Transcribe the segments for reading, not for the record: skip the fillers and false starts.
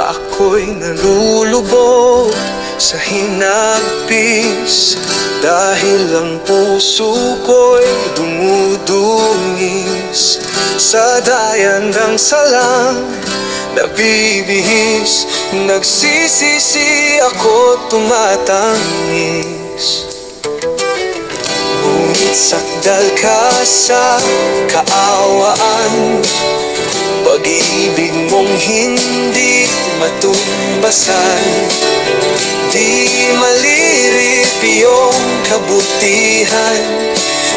Ako'y nalulubog sa hinagpis, dahil ang puso ko'y dumudungis sa dayan ng salang nabibihis. Nagsisisi ako, tumatangis, ngunit sakdal ka sa kaawaan. Pag-ibig mong hindi matumbasan, di malirip iyong kabutihan.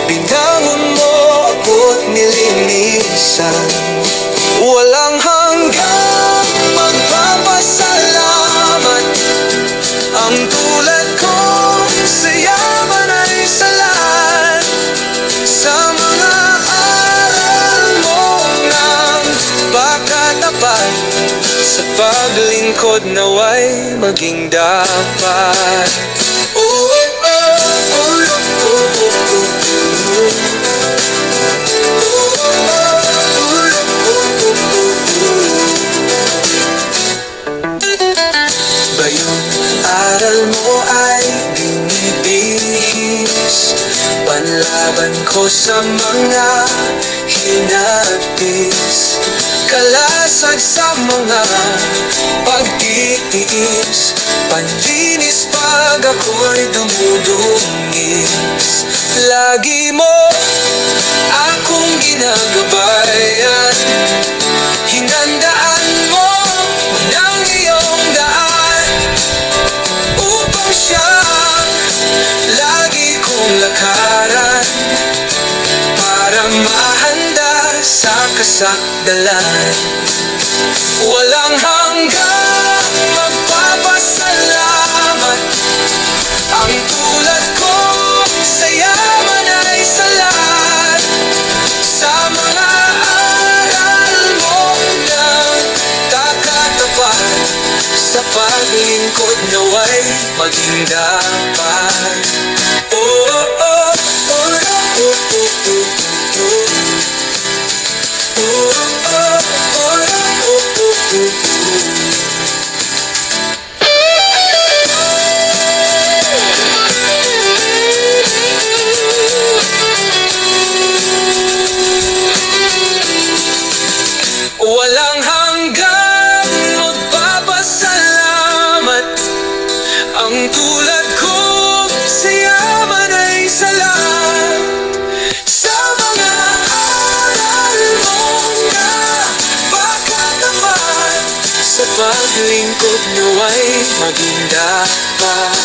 Binangon mo ako't nilinisan. Walang hanggang magpapasalamat, ang tulad ko sa yaman ay salat. Sa mga aral mo ng pagkatapat, sa paglingkod naway maging dapat. Bayong aral mo ay binibihis, panlaban ko sa mga hinapis. Kalasag sa mga pagtitiis, panlinis pag ako'y dumudungis. Lagi mo akong ginagabayan, hinandaan mo ng iyong daan, upang siyang lagi kong lakaran, para mahanda sa kasakdalan. Walang hanggang magpapasalamat, ang tulad ko sa yaman ay salat. Sa mga aral mo ng takatapat, sa paglingkod naway maging dapat. Walang hanggang magpapasalamat, ang tulad ko sa yaman ay salat. Sa mga aral mo na pagkatapat, sa paglingkod naway maging dapat.